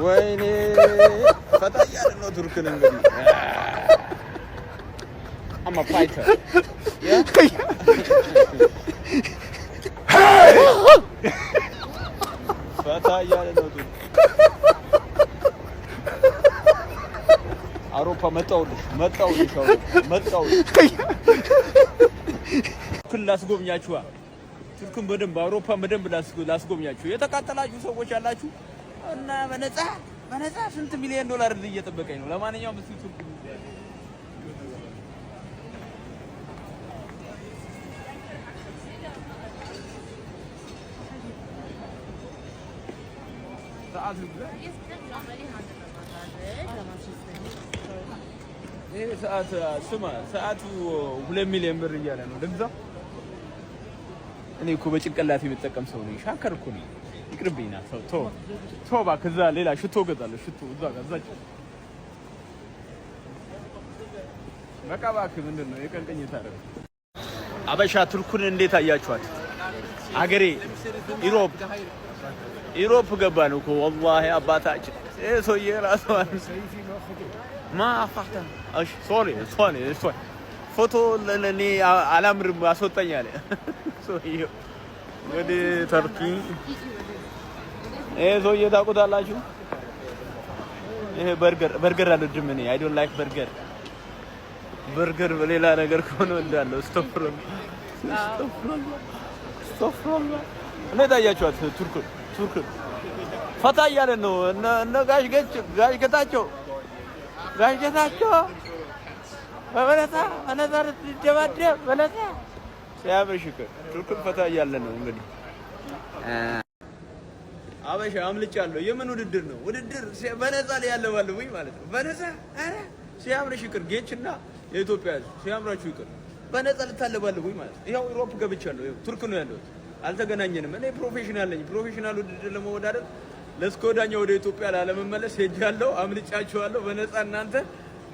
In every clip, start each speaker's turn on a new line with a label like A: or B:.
A: ወይኔ ፈታያለ ነው ቱርክን እንግዲህ I'm a fighter. Yeah? ፈታያለ ነው ቱርክ አውሮፓ መጣውልሽ ክላስ ጎብኛችኋ ቱርክን በደንብ አውሮፓ በደንብ ላስጎብኛችሁ የተቃጠላችሁ ሰዎች ያላችሁ እና በነፃ ስንት ሚሊዮን ዶላር እየጠበቀኝ ነው። ለማንኛውም እስኪ ቱርክ ሰዓቱ 2 ሚሊዮን ብር እያለ ነው። ልግዛ እኔ እኮ በጭንቅላት የምጠቀም ሰው ነኝ። ሻከር እኮ ነኝ። ይቅርብኝና ተው እባክህ። እዛ ሌላ ሽቶ እገዛለሁ። ሽቶ እዛ በቃ እባክህ። ምንድን ነው የቀን ቅኝት አይደል? አበሻ ቱርኩን እንዴት አያችኋት? አገሬ ኢሮፕ ገባን እኮ ወላሂ አባታችን። ሰውዬ ራሱ ማፋታ ሶሪ ፎቶ ለኔ አላምርም አስወጣኝ አለ ሰውዬው ወደ ተርኪ። ሰውዬ ታውቁታላችሁ? ይሄ በርገር አልወድም እኔ። አይ ዶንት ላይክ በርገር በሌላ ነገር ከሆነ እንዳለው ስቶፍሮል እንዴት አያችኋት ቱርክ? ፈታ እያለ ነው እነ ጋሽ ጌታቸው በበለታ አነዛር ደባደብ በለታ ሲያበሽክ ቱርክን ፈታ እያለ ነው እንግዲህ። አበሻ አምልጫለሁ። የምን ውድድር ነው? ውድድር በነፃ ላይ ያለባለው ወይ ማለት ነው። በነፃ አረ ሲያምርሽ ይቅር። ጌችና የኢትዮጵያ ሕዝብ ሲያምራችሁ ይቅር። በነፃ ልታለባለው ወይ ማለት ነው። ይሄው ዩሮፕ ገብቻለሁ። ይሄው ቱርክ ነው ያለሁት። አልተገናኘንም። እኔ ፕሮፌሽናል ነኝ። ፕሮፌሽናል ውድድር ለመወዳደር ለስኮዳኛ ወደ ኢትዮጵያ ላለመመለስ ሄጃለሁ። አምልጫችኋለሁ። በነፃ እናንተ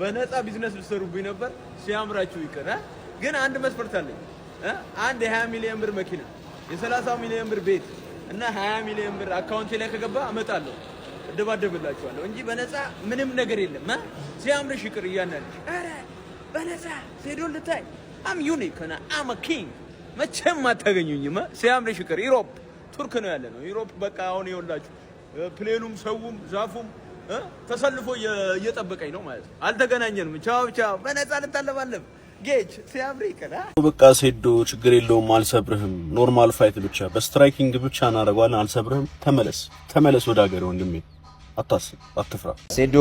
A: በነፃ ቢዝነስ ልትሰሩብኝ ነበር። ሲያምራችሁ ይቅር። ግን አንድ መስፈርት አለኝ። አንድ የ20 ሚሊዮን ብር መኪና፣ የ30 ሚሊዮን ብር ቤት እና 20 ሚሊዮን ብር አካውንቴ ላይ ከገባ አመጣለሁ፣ እደባደብላችኋለሁ እንጂ በነፃ ምንም ነገር የለም። ሲያምርሽ ይቅር እያናለሽ። አረ በነፃ ሴዶን ልታይ አም ዩኒክ እና አም ኪንግ መቼም አታገኙኝም። ሲያምርሽ ይቅር። ኢሮፕ ቱርክ ነው ያለ ነው። ኢሮፕ በቃ አሁን ይኸውላችሁ ፕሌኑም ሰውም ዛፉም ተሰልፎ እየጠበቀኝ ነው ማለት ነው። አልተገናኘንም። ቻው በነፃ ልታለባለብ ጌች ሲያምር ይቀራ።
B: በቃ ሴዶ ችግር የለውም አልሰብርህም። ኖርማል ፋይት ብቻ በስትራይኪንግ ብቻ እናደርገዋለን። አልሰብርህም። ተመለስ ወደ ሀገር ወንድሜ። አታስብ፣ አትፍራ።
C: ሴዶ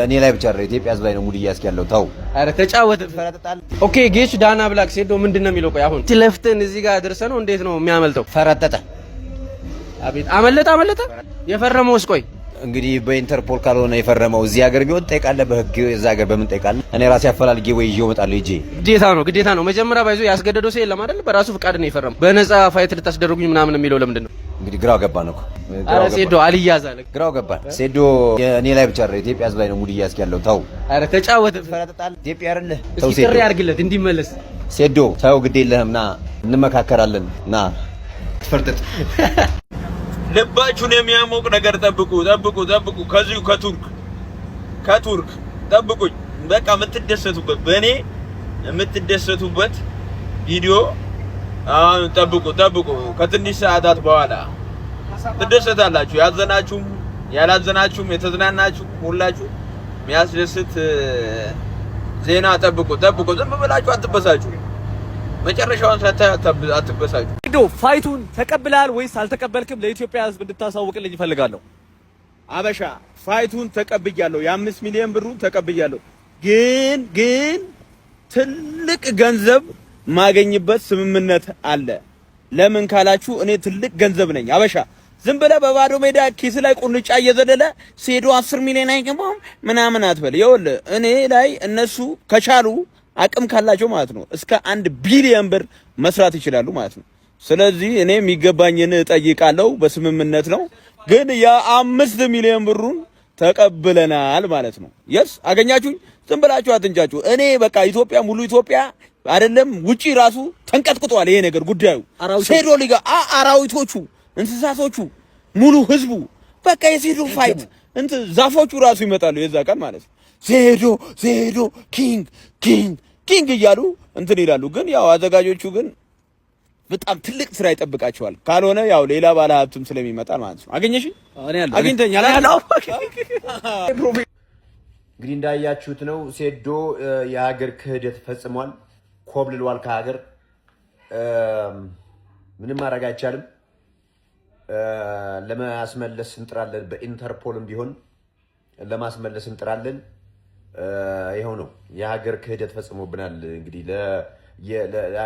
C: እኔ ላይ ብቻ አይደል ኢትዮጵያ ሕዝብ ላይ ነው ሙድ እያስክ ያለው። ተው
D: አረ ተጫወት ፈረጠጣል። ኦኬ ጌች ዳና ብላክ ሴዶ ምንድነው የሚለው? ቆይ አሁን ትለፍተን እዚህ ጋር ደርሰህ ነው እንዴት ነው የሚያመልጠው?
C: ፈረጠጠ።
D: አቤት አመለጠ። የፈረመውስ? ቆይ
C: እንግዲህ በኢንተርፖል ካልሆነ የፈረመው እዚህ ሀገር ቢሆን ጠይቃለህ። በህግ እዛ ሀገር በምን ጠይቃለህ? እኔ ራሴ አፈላልጌ ወይ ይዤው እመጣለሁ። ይጄ
D: ግዴታ ነው። መጀመሪያ ባይዞ ያስገደደው ሰው የለም አይደል? በራሱ ፍቃድ ነው የፈረመው። በነፃ ፋይት ልታስደርጉኝ ምናምን የሚለው ለምንድን ነው?
C: እንግዲህ ግራው ገባን እኮ።
D: አረ ሴዶ አልያዛለ ግራው
C: ገባን። ሴዶ እኔ ላይ ብቻ አይደል ኢትዮጵያ ሕዝብ ላይ ነው ሙድ እያስክ ያለው። ተው
D: አረ ተጫወት
C: ፈረጠጣል። ኢትዮጵያ አይደል?
D: ተው ሴዶ ጥሪ ያርግለት እንዲመለስ።
C: ሴዶ ተው ግድ የለህም ና እንመካከራለን። ና ፈርጠጥ
A: ልባችሁን የሚያሞቅ ነገር ጠብቁ። ከዚሁ ከቱርክ ጠብቁኝ። በቃ በእኔ የምትደሰቱበት ቪዲዮ አሁን ጠብቁ። ከትንሽ ሰዓታት በኋላ ትደሰታላችሁ። ያዘናችሁም ያላዘናችሁም የተዝናናችሁ ሁላችሁ የሚያስደስት ዜና ጠብቁ። ዝም ብላችሁ አትበሳጩ። መጨረሻውን አትበሳጩ።
D: ፋይቱን ተቀብለሃል ወይስ አልተቀበልክም? ለኢትዮጵያ ሕዝብ እንድታሳውቅልኝ እፈልጋለሁ።
A: አበሻ ፋይቱን ተቀብያለሁ። የ5 ሚሊዮን ብሩን ተቀብያለሁ። ግን ትልቅ ገንዘብ ማገኝበት ስምምነት አለ። ለምን ካላችሁ እኔ ትልቅ ገንዘብ ነኝ። አበሻ ዝም ብለህ በባዶ ሜዳ ኪስ ላይ ቁንጫ እየዘለለ ሴዶ 10 ሚሊዮን አይገባም ምናምን አትበል። ይኸውልህ እኔ ላይ እነሱ ከቻሉ አቅም ካላቸው ማለት ነው እስከ 1 ቢሊዮን ብር መስራት ይችላሉ ማለት ነው። ስለዚህ እኔ የሚገባኝን እጠይቃለሁ። በስምምነት ነው። ግን የ5 ሚሊዮን ብሩን ተቀብለናል ማለት ነው። የስ አገኛችሁኝ። ዝም ብላችሁ አትንጫጩ። እኔ በቃ ኢትዮጵያ ሙሉ ኢትዮጵያ አይደለም ውጪ ራሱ ተንቀጥቅጧል ይሄ ነገር ጉዳዩ። ሴዶ ሊጋ አራዊቶቹ፣ እንስሳቶቹ፣ ሙሉ ህዝቡ በቃ የሴዶ ፋይት እንትን ዛፎቹ ራሱ ይመጣሉ የዛ ቀን ማለት ነው። ዜዶ ኪንግ እያሉ እንትን ይላሉ። ግን ያው አዘጋጆቹ ግን በጣም ትልቅ ስራ ይጠብቃቸዋል። ካልሆነ ያው ሌላ ባለ ሀብትም ስለሚመጣ ማለት ነው። አገኘሽ? አግኝተኛል።
C: እንግዲህ እንዳያችሁት ነው ሴዶ የሀገር ክህደት ፈጽሟል። ኮብልሏል ከሀገር። ምንም ማድረግ አይቻልም። ለማስመለስ እንጥራለን። በኢንተርፖልም ቢሆን ለማስመለስ እንጥራለን። ይሄው ነው የሀገር ክህደት ፈጽሞብናል። እንግዲህ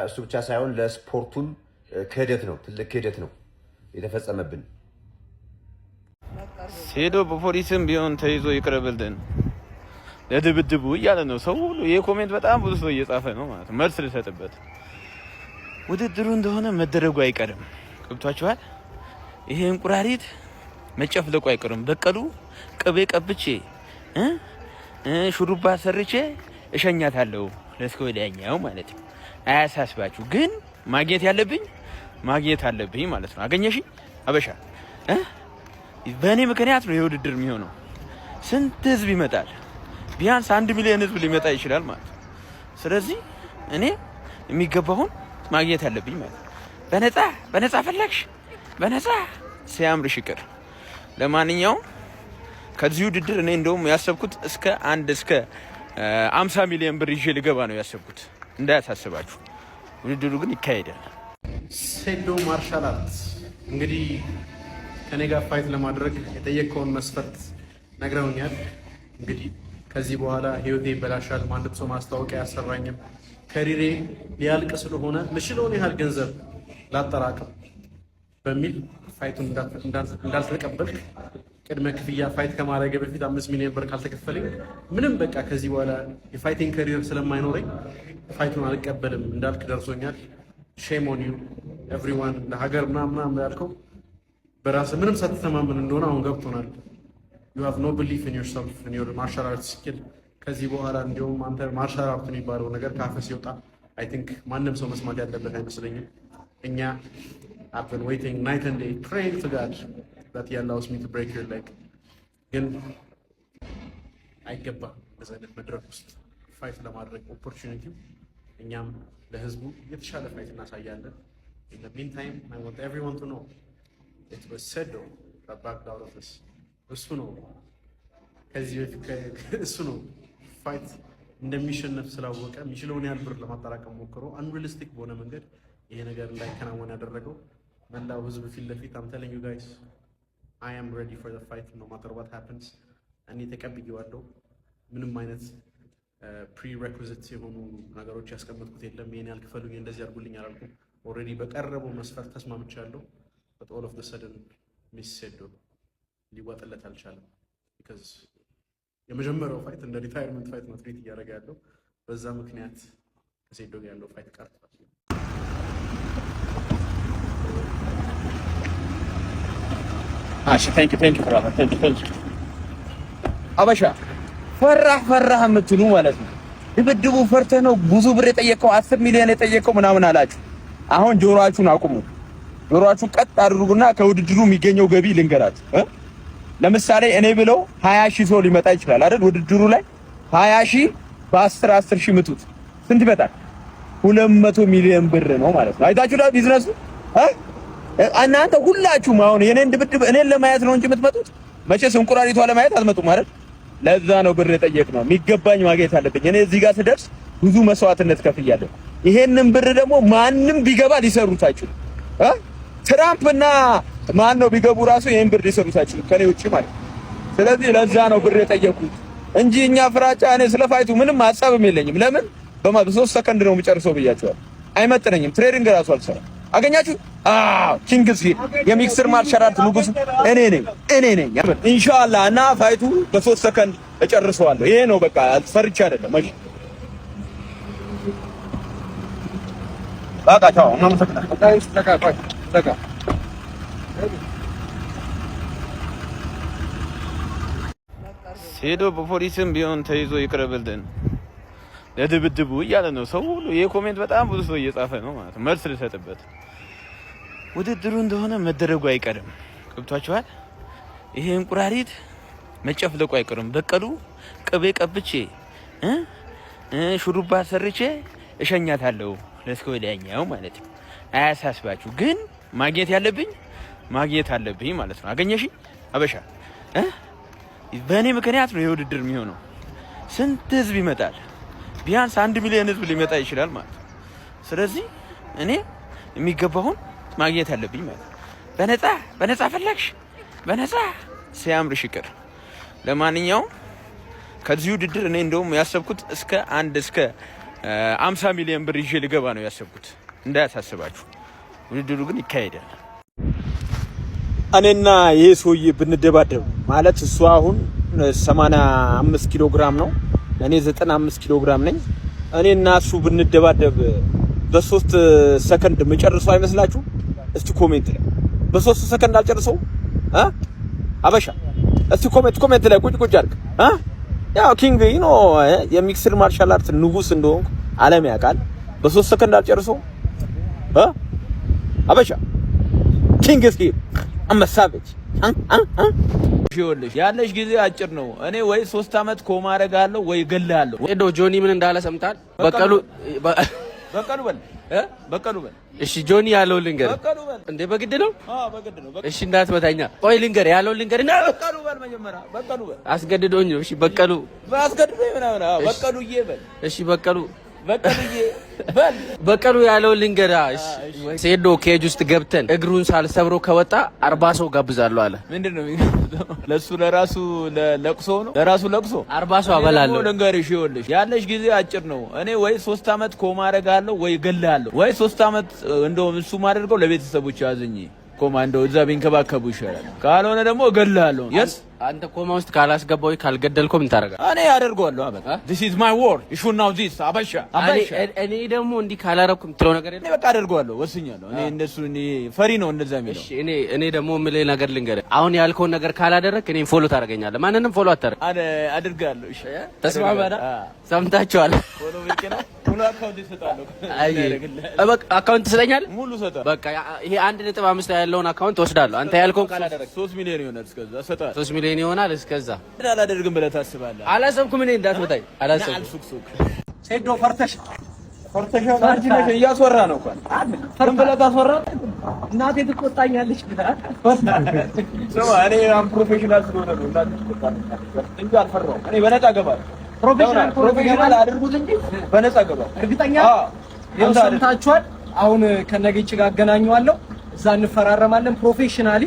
C: እሱ ብቻ ሳይሆን ለስፖርቱም ክህደት ነው፣ ትልቅ ክህደት ነው የተፈጸመብን።
A: ሴዶ በፖሊስም ቢሆን ተይዞ ይቅረብልን ለድብድቡ እያለ ነው ሰው ሁሉ። ይሄ ኮሜንት በጣም ብዙ ሰው እየጻፈ ነው ማለት ነው። መልስ ልሰጥበት። ውድድሩ እንደሆነ መደረጉ አይቀርም። ገብቷችኋል? ይሄ እንቁራሪት መጨፍለቁ አይቀርም። በቀሉ ቅቤ ቀብቼ ሹሩባ ሰርቼ እሸኛታለሁ ለስከ ወዲያኛው ማለት ነው። አያሳስባችሁ። ግን ማግኘት ያለብኝ ማግኘት አለብኝ ማለት ነው። አገኘሽኝ አበሻ? በእኔ ምክንያት ነው የውድድር የሚሆነው። ስንት ህዝብ ይመጣል? ቢያንስ 1 ሚሊዮን ህዝብ ሊመጣ ይችላል ማለት ነው። ስለዚህ እኔ የሚገባውን ማግኘት አለብኝ ማለት ነው። በነፃ ፈለግሽ በነፃ ሲያምርሽ ይቅር። ለማንኛውም ከዚህ ውድድር እኔ እንደውም ያሰብኩት እስከ 50 ሚሊዮን ብር ይዤ ልገባ ነው ያሰብኩት። እንዳያሳስባችሁ። ውድድሩ ግን ይካሄዳል።
E: ሴዶ ማርሻል አርት እንግዲህ ከኔ ጋር ፋይት ለማድረግ የጠየቀውን መስፈርት ነግረውኛል። እንግዲህ ከዚህ በኋላ ህይወቴ ይበላሻል፣ ማንም ሰው ማስታወቂያ ያሰራኝም፣ ከሪሬ ሊያልቅ ስለሆነ ምችለውን ያህል ገንዘብ ላጠራቅም በሚል ፋይቱን እንዳልተቀበልክ ቅድመ ክፍያ ፋይት ከማድረግ በፊት 5 ሚሊዮን ብር ካልተከፈለኝ ምንም በቃ ከዚህ በኋላ የፋይቲንግ ከሪር ስለማይኖረኝ ፋይቱን አልቀበልም እንዳልክ ደርሶኛል። ሼም ኦን ዩ ኤቭሪዋን። ለሀገር ምናምን ያልከው በራስህ ምንም ሳትተማመን እንደሆነ አሁን ገብቶናል። you have no belief in yourself in your martial arts skill። ከዚህ በኋላ እንዲሁም አንተ ማርሻል አርት የሚባለው ነገር ካፈስ ይወጣ አይ ቲንክ ማንም ሰው መስማት ያለበት አይመስለኝም። እኛ I've been waiting night and day praying to God that he allows me to break your leg። ግን አይገባም በዛ አይነት መድረክ ውስጥ ፋይት ለማድረግ ኦፖርቹኒቲው እኛም ለህዝቡ የተሻለ ፋይት እናሳያለን። in the meantime I want everyone to know it was Sedo that backed out of this። እሱ ነው ከዚህ በፊት እሱ ነው ፋይት እንደሚሸነፍ ስላወቀ የሚችለውን ያህል ብር ለማጠራቀም ሞክሮ አንሪሊስቲክ በሆነ መንገድ ይሄ ነገር እንዳይከናወን ያደረገው። መላው ህዝብ ፊት ለፊት I'm telling you guys I am ready for the fight no matter what happens። እኔ ተቀብዬዋለሁ። ምንም አይነት ፕሪሬኩዚት የሆኑ ነገሮች ያስቀመጥኩት የለም። ይሄን ያልክፈሉኝ እንደዚህ አድርጉልኝ አላልኩም። ኦልሬዲ በቀረበው መስፈርት ተስማምቻለሁ። but all of the sudden ሚስ ሴዶ ሊዋጥለት አልቻለም። because የመጀመሪያው ፋይት እንደ ሪታየርመንት ፋይት ነው ትሪት እያደረገ ያለው። በዛ ምክንያት ከሴዶ ጋር ያለው ፋይት ቀርቷል።
A: thank you brother thank you አበሻ ፈራህ የምትሉ ማለት ነው። ድብድቡ ፈርተህ ነው ብዙ ብር የጠየቀው 10 ሚሊዮን የጠየቀው ምናምን አላችሁ። አሁን ጆሮአችሁን አቁሙ። ጆሮአችሁን ቀጥ አድርጉና ከውድድሩ የሚገኘው ገቢ ልንገራችሁ። ለምሳሌ እኔ ብለው 20 ሺህ ሰው ሊመጣ ይችላል አይደል? ውድድሩ ላይ 20 ሺህ በ10 ሺህ ምቱት ስንት ይመጣል? 200 ሚሊዮን ብር ነው ማለት ነው። አይታችሁላ ቢዝነሱ። እናንተ ሁላችሁም አሁን የኔን ድብድብ እኔን ለማየት ነው እንጂ የምትመጡት መቼስ እንቁራሪቷ ለማየት አትመጡም ማለት። ለዛ ነው ብር የጠየቅነው። የሚገባኝ ማግኘት አለብኝ። እኔ እዚህ ጋር ስደርስ ብዙ መስዋዕትነት ከፍያለሁ። ይሄንን ብር ደግሞ ማንም ቢገባ ሊሰሩት አይችሉም። ትራምፕና ማን ነው ቢገቡ ራሱ ይሄን ብር ሊሰሩት አይችሉም ከኔ ውጪ ማለት። ስለዚህ ለዛ ነው ብር የጠየቁት እንጂ እኛ ፍራጫ እኔ ስለፋይቱ ምንም ሀሳብም የለኝም። ለምን በ3 ሰከንድ ነው የሚጨርሰው ብያቸዋል። አይመጥነኝም። ትሬዲንግ ራሱ አልሰራም። አገኛችሁ? ኪንግስ የሚክስር ማርሻል አርት ንጉስ እኔ ነኝ ኢንሻአላህ። እና ፋይቱ በ3 ሰከንድ እጨርሰዋለሁ። ይሄ ነው በቃ። ፈርቻ አይደለም። እሺ በቃ ቻው። ሴዶ በፖሊስም ቢሆን ተይዞ ይቅረብልን ለድብድቡ እያለ ነው ሰው ሁሉ። ይሄ ኮሜንት በጣም ብዙ ሰው እየጻፈ ነው ማለት ነው። መልስ ልሰጥበት። ውድድሩ እንደሆነ መደረጉ አይቀርም። ገብቷችኋል? ይሄ እንቁራሪት መጨፍለቁ አይቀርም። በቀሉ ቅቤ ቀብቼ ሹሩባ ሰርቼ እሸኛታለሁ ለስከ ወዲያኛው ማለት ነው። አያሳስባችሁ። ግን ማግኘት ያለብኝ ማግኘት አለብኝ ማለት ነው። አገኘሽኝ አበሻ በእኔ ምክንያት ነው የውድድር የሚሆነው። ስንት ህዝብ ይመጣል? ቢያንስ 1 ሚሊዮን ህዝብ ሊመጣ ይችላል ማለት ነው። ስለዚህ እኔ የሚገባውን ማግኘት አለብኝ ማለት ነው። በነፃ ፈለግሽ በነፃ ሲያምርሽ ይቅር። ለማንኛውም ከዚህ ውድድር እኔ እንደውም ያሰብኩት እስከ 50 ሚሊዮን ብር ይዤ ልገባ ነው ያሰብኩት። እንዳያሳስባችሁ። ውድድሩ ግን ይካሄዳል።
F: እኔና ይሄ ሰውዬ ብንደባደብ ማለት እሱ አሁን 85 ኪሎ ግራም ነው፣ እኔ 95 ኪሎ ግራም ነኝ። እኔና እሱ ብንደባደብ በ3 ሰከንድ መጨረሰው አይመስላችሁ? እስቲ ኮሜንት ላይ በ3 ሰከንድ አልጨርሰው አበሻ እስቲ ኮሜንት ላይ ቁጭ አድርግ። ያው ኪንግ የሚክስድ ማርሻል አርት ንጉስ እንደሆንኩ ዓለም ያውቃል። በ3 ሰከንድ አልጨርሰው አበሻ ኪንግ እስኪ አመሳበች
A: ይኸውልሽ ያለሽ ጊዜ አጭር ነው። እኔ ወይ 3 አመት ኮማ አደርጋለሁ ወይ እገልሃለሁ።
D: ሄዶ ጆኒ ምን እንዳለ ሰምታል?
A: በቀሉ በል።
D: እሺ ጆኒ ያለው ልንገር።
A: በቀሉ በል
D: እንዴ በግድ ነው?
A: በግድ ነው።
D: እሺ እንዳትመታኛ። ቆይ ልንገር ያለው ልንገርና
A: በቀሉ በል መጀመሪያ በቀሉ በል።
D: አስገድዶኝ ነው። እሺ በቀሉ
A: አስገድዶኝ ምናምን በቀሉዬ በል።
D: እሺ በቀሉዬ
A: በል።
D: በቀሉ ያለው ልንገራ። እሺ ሴዶ ኬጅ ውስጥ ገብተን እግሩን ሳልሰብሮ ከወጣ 40 ሰው ጋብዛለሁ አለ።
A: ምንድነው ለራሱ ለቅሶ ነው? ለራሱ ለቅሶ
D: 40 ሰው አበላለሁ።
A: ልንገርሽ ይኸውልሽ ያለሽ ጊዜ አጭር ነው። እኔ ወይ 3 አመት ኮማ አደርጋለሁ ወይ እገልሃለሁ። ወይ 3 አመት እንደውም እሱ ማደርገው ለቤተሰቦች ያዝኝ ኮማ እንደው እዛ ቢንከባከቡ ይሻላል። ካልሆነ ደግሞ እገልሃለሁ። የስ
D: አንተ ኮማ ውስጥ ካላስገባው ካልገደልከው ምን ታደርጋለህ?
A: እኔ አደርገዋለሁ። አበቃ this is my word you should know this አበሻ
D: እኔ ደግሞ እንዲህ ካላረኩም ትለው ነገር የለም።
A: እኔ በቃ አደርገዋለሁ፣ ወስኛለሁ። እኔ እንደሱ ፈሪ ነው እንደዛ የሚለው።
D: እሺ እኔ ደግሞ የምልህ ነገር ልንገርህ። አሁን ያልከውን ነገር ካላደረክ እኔም ፎሎ ታደርገኛለህ። ማንንም ፎሎ አታደርግ።
A: አድርጋለሁ። እሺ
D: ተስማማና ሰምታችኋል።
A: ፎሎ ብቻ ሙሉ አካውንት ይሰጣለሁ።
D: በቃ አካውንት ትሰጠኛለህ?
A: ሙሉ ሰጣለሁ።
D: በቃ ይሄ 1.5 ያለውን አካውንት ወስዳለሁ። አንተ ያልከውን ካላደረክ
A: 3 ሚሊዮን ይሆናል። እስከዛ ሰጣለሁ።
D: 3 ሚሊዮን ይሆናል። እስከዛ
A: አላደርግም ብለህ ታስባለህ?
D: አላሰብኩም። እኔ እንዳትመታኝ አላሰብኩም።
A: ሴዶ ፈርተሽ ማርጂነሽ እያስወራ ነው እኮ ፈርም ብለህ ታስወራ። እናቴ ትቆጣኛለች ብለህ ስማ፣ እኔ ፕሮፌሽናል ስለሆነ ነው እናቴ ትቆጣኛለች እንጂ አልፈራሁም። እኔ በነፃ እገባለሁ። ፕሮፌሽናል አድርጉት እንጂ በነፃ እገባለሁ።
G: እርግጠኛ ያው ሰምታችኋል። አሁን ከነገች ጋር አገናኘዋለሁ፣ እዛ እንፈራረማለን። ፕሮፌሽናሊ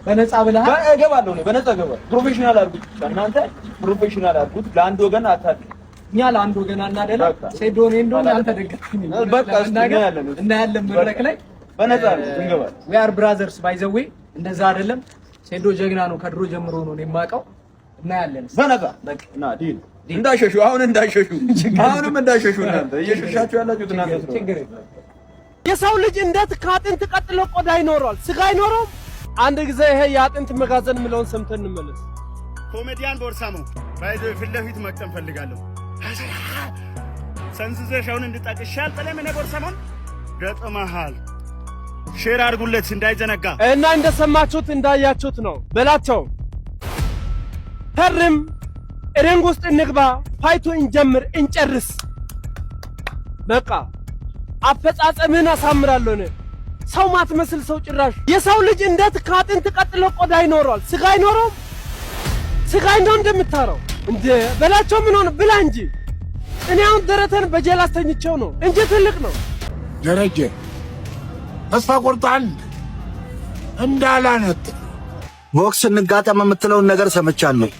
G: በነፃ ብለሃል።
A: እገባለሁ። እኔ በነፃ እገባለሁ። ፕሮፌሽናል አድርጉት። እናንተ ፕሮፌሽናል አድርጉት። ለአንድ ወገን አታድርጉ።
G: እኛ ለአንድ ወገን አናደላ። ሴዶኔ እንደሆነ አልተደገፍኩም።
A: በቃ
G: እናያለን መድረክ ላይ
A: በነፃ ነው እንገባለን።
G: we are brothers by the way። እንደዛ አይደለም። ሴዶ ጀግና ነው፣ ከድሮ ጀምሮ ነው የማውቀው። እናያለን
A: በነፃ በቃ እና ዲል እንዳሸሹ አሁንም እንዳሸሹ እናንተ እየሸሻችሁ ያላችሁት እናንተ ነው።
G: ችግር የለም።
H: የሰው ልጅ እንዴት ከአጥንት ቀጥሎ ቆዳ ይኖረዋል? ስጋ አይኖረውም? አንድ ጊዜ ይሄ የአጥንት መጋዘን የምለውን ሰምተን እንመለስ።
I: ኮሜዲያን ቦርሳሞ ባይዞ ፊት ለፊት መቅጠም ፈልጋለሁ። ሰንዝዘሽ አሁን እንድጣቅሻል ጠለም እኔ ቦርሳሞን ገጥመሃል። ሼር አድርጉለት እንዳይዘነጋ
H: እና እንደሰማችሁት እንዳያችሁት ነው በላቸው። ፈርም ሪንግ ውስጥ እንግባ፣ ፋይቱ እንጀምር፣ እንጨርስ። በቃ አፈጻጸምህን አሳምራለሁ። እኔ ሰው ማትመስል ሰው ጭራሽ። የሰው ልጅ እንዴት ከአጥንት ቀጥሎ ቆዳ ይኖረዋል? ስጋ አይኖረውም? ስጋ እንደው እንደምታረው እንደ በላቸው ምን ሆነ ብላ እንጂ። እኔ አሁን ደረተን በጀል አስተኝቼው ነው እንጂ ትልቅ ነው።
J: ደረጀ ተስፋ ቆርጣል እንዳላነት
K: ቦክስ እንጋጠም የምትለውን ነገር ሰምቻለሁ።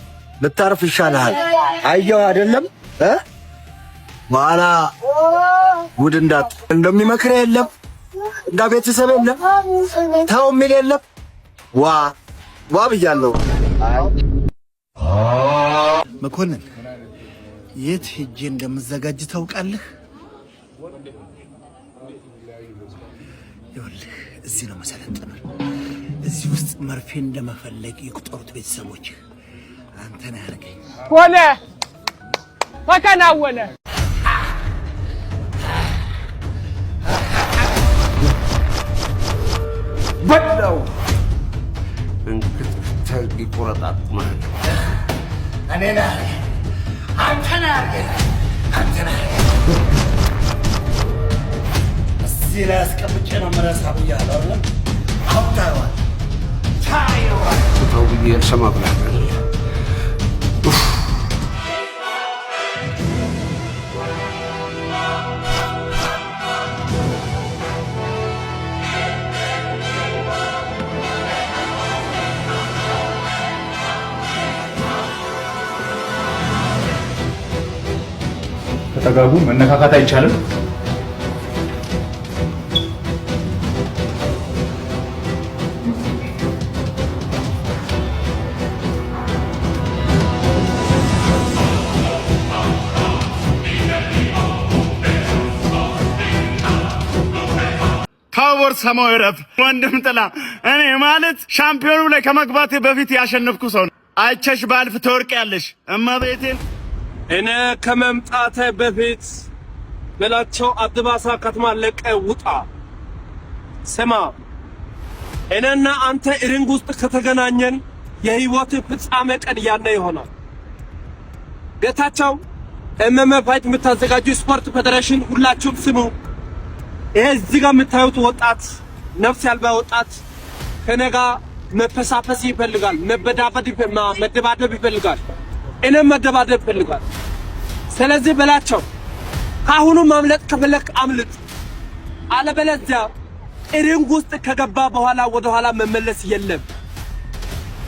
K: ልታርፍ ይሻልሃል። አየው አይደለም በኋላ ጉድ እንዳት እንደሚመክር የለም እንዳ ቤተሰብ የለም ተው የሚል የለም። ዋ ብያለሁ።
J: መኮንን የት ሄጄ እንደምዘጋጅ ታውቃለህ? ይኸውልህ እዚህ ነው መሰለጥነው። እዚህ ውስጥ መርፌ እንደመፈለግ ይቁጠሩት ቤተሰቦችህ። አንተን ያርገኝ
H: ሆነ ተከናወነ።
K: በለው እንክትል ይቆረጣጥ ማለት
J: እዚህ ላይ አስቀምጬ ነው የምረሳ ብያለሁ አይደል? አሁን ታየዋል።
L: ተው ብዬ ሰማ ብላለህ።
M: ተጠጋጉ። መነካካት አይቻልም።
I: ታቦር ሰማያዊ ረፍ ወንድም ጥላ እኔ ማለት ሻምፒዮኑ ላይ ከመግባቴ በፊት ያሸነፍኩ ሰው ነው። አይቸሽ ባልፍ ትወርቂያለሽ እመቤቴን።
H: እኔ ከመምጣቴ በፊት በላቸው አድባሳ ከተማ ለቀ ውጣ። ስማ እኔና አንተ ሪንግ ውስጥ ከተገናኘን የህይወት ፍጻሜ ቀን ያነ ይሆናል። ጌታቸው MMA ፋይት የምታዘጋጁ ስፖርት ፌዴሬሽን ሁላችሁም ስሙ። ይሄ እዚህ ጋር የምታዩት ወጣት ነፍስ ያልባ ወጣት ከነጋ መፈሳፈስ ይፈልጋል፣ መደባደብ ይፈልጋል፣ እኔም መደባደብ ይፈልጋል። ስለዚህ በላቸው ካሁኑ ማምለጥ ከፈለክ አምልጥ፣ አለበለዚያ ሪንግ ውስጥ ከገባ በኋላ ወደ ኋላ መመለስ የለም።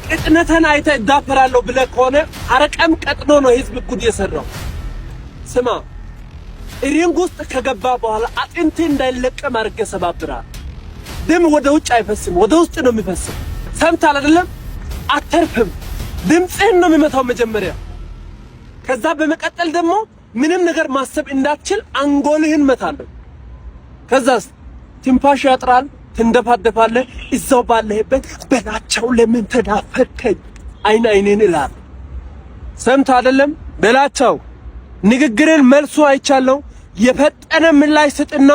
H: ቅጥነትን አይተህ እዳፈራለሁ ብለህ ከሆነ አረቀም ቀጥኖ ነው ህዝብ ጉድ የሰራው። ስማ ሪንግ ውስጥ ከገባ በኋላ አጥንት እንዳይለቀም አድርገህ ሰባብራል። ደም ወደ ውጭ አይፈስም፣ ወደ ውስጥ ነው የሚፈስም። ሰምተሃል አይደለም? አተርፍም። ድምፅህን ነው የሚመታው መጀመሪያ። ከዛ በመቀጠል ደግሞ ምንም ነገር ማሰብ እንዳትችል አንጎልህን መታለሁ። ከዛስ ትንፋሽ ያጥራል፣ ትንደፋደፋለህ። እዛው ባለህበት በላቸው ለምን ተዳፈርከኝ አይን አይኔን እላለሁ። ሰምተሃል አይደለም? በላቸው ንግግርን መልሱ አይቻለው። የፈጠነ ምላሽ ስጥና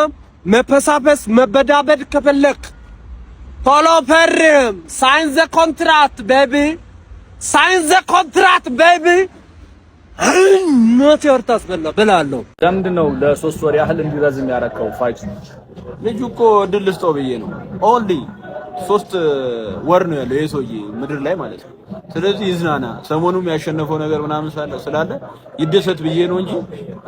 H: መፈሳፈስ መበዳበድ ከፈለክ ቶሎ ፈርም። ሳይን ዘ ኮንትራክት ቤቢ፣ ሳይን ዘ ኮንትራክት ቤቢ። ኖት ወርታስ በላለሁ።
A: ለምንድን ነው ለ3 ወር ያህል እንዲረዝም ያረከው ፋይት? ልጁ እኮ ድል ልስጠው ብዬ ነው። ኦንሊ 3 ወር ነው ያለው ይሄ ሰውዬ ምድር ላይ ማለት ነው። ስለዚህ ይዝናና። ሰሞኑም ያሸነፈው ነገር ምናምን ስላለ ይደሰት ብዬ ነው እንጂ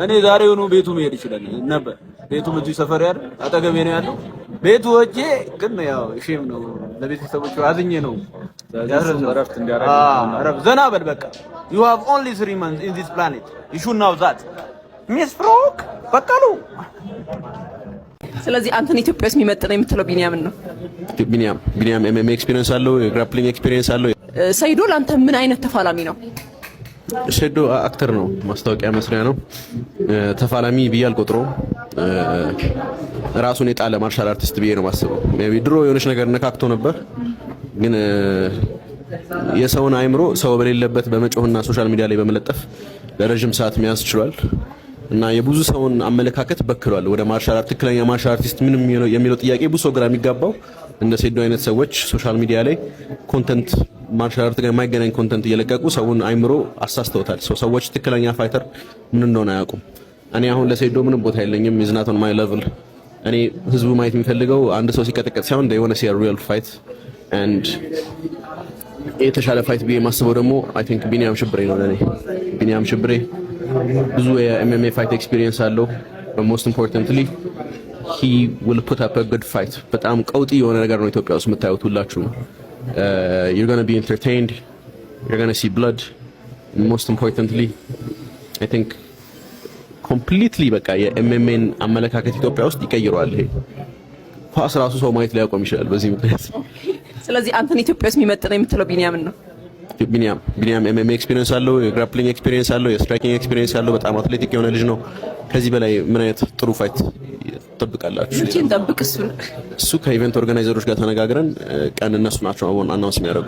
A: እኔ ዛሬውኑ ቤቱ መሄድ ይችላል ነበር። ቤቱም እዚህ ሰፈር ያለ አጠገቤ ነው ያለው። ቤቱ ወጄ ግን ያው ሼም ነው ለቤተሰቦቹ አዝኜ ነው ያረፍት እንዲያረግ አረፍ ዘና በል በቃ። you have only 3 months in this planet you should know that miss frog በቃሉ።
N: ስለዚህ አንተን ኢትዮጵያ ውስጥ የሚመጥነው የምትለው ቢኒያምን ነው።
B: ቢኒያም MMA ኤክስፒሪየንስ አለው፣ የግራፕሊንግ ኤክስፒሪየንስ አለው።
N: ሰይዶ ለአንተ ምን አይነት ተፋላሚ ነው?
B: ሰይዶ አክተር ነው፣ ማስታወቂያ መስሪያ ነው። ተፋላሚ ብዬ አልቆጥረውም። ራሱን የጣለ ማርሻል አርቲስት ብዬ ነው ማስበው። ሜቢ ድሮ የሆነች ነገር ነካክቶ ነበር፣ ግን የሰውን አይምሮ ሰው በሌለበት በመጮህና ሶሻል ሚዲያ ላይ በመለጠፍ ለረጅም ሰዓት መያዝ ችሏል እና የብዙ ሰውን አመለካከት በክሏል። ወደ ማርሻል አርት ትክክለኛ ማርሻል አርቲስት ምን የሚለው ጥያቄ ብዙ ሰው ግራ የሚጋባው እንደ ሰይዶ አይነት ሰዎች ሶሻል ሚዲያ ላይ ኮንተንት ማርሻል አርት ጋር የማይገናኝ ኮንተንት እየለቀቁ ሰውን አይምሮ አሳስተውታል። ሰዎች ትክክለኛ ፋይተር ምን እንደሆነ አያውቁም። እኔ አሁን ለሰይዶ ምንም ቦታ የለኝም። is not on my level። እኔ ህዝቡ ማየት የሚፈልገው አንድ ሰው ሲቀጠቀጥ ሳይሆን they want to see a real fight and የተሻለ ፋይት ብዬ የማስበው ደግሞ I think ቢኒያም ሽብሬ ነው። ለኔ ቢኒያም ሽብሬ ብዙ የኤምኤምኤ ፋይት ኤክስፒሪየንስ አለው። most importantly he will put up a good fight። በጣም ቀውጢ የሆነ ነገር ነው ኢትዮጵያ ውስጥ የምታዩት ሁላችሁ። you're going to be entertained, you're going to see blood and most importantly I think completely በቃ የኤምኤምኤን አመለካከት ኢትዮጵያ ውስጥ ይቀይረዋል። ይሄ ኳስ ራሱ ሰው ማየት ሊያቆም ይችላል በዚህ ምክንያት።
N: ስለዚህ አንተን ኢትዮጵያ ውስጥ የሚመጥነው የምትለው ቢኒያምን ነው?
B: ቢኒያም ኤምኤምኤ ኤክስፒሪየንስ አለው፣ የግራፕሊንግ ኤክስፒሪየንስ አለው፣ የስትራይኪንግ ኤክስፒሪየንስ አለው። በጣም አትሌቲክ የሆነ ልጅ ነው። ከዚህ በላይ ምን አይነት ጥሩ ፋይት ትጠብቃላችሁ?
N: እቺን ጠብቅ። እሱ
B: ከኢቨንት ኦርጋናይዘሮች ጋር ተነጋግረን ቀን እነሱ ናቸው አናውንስ የሚያደርጉት።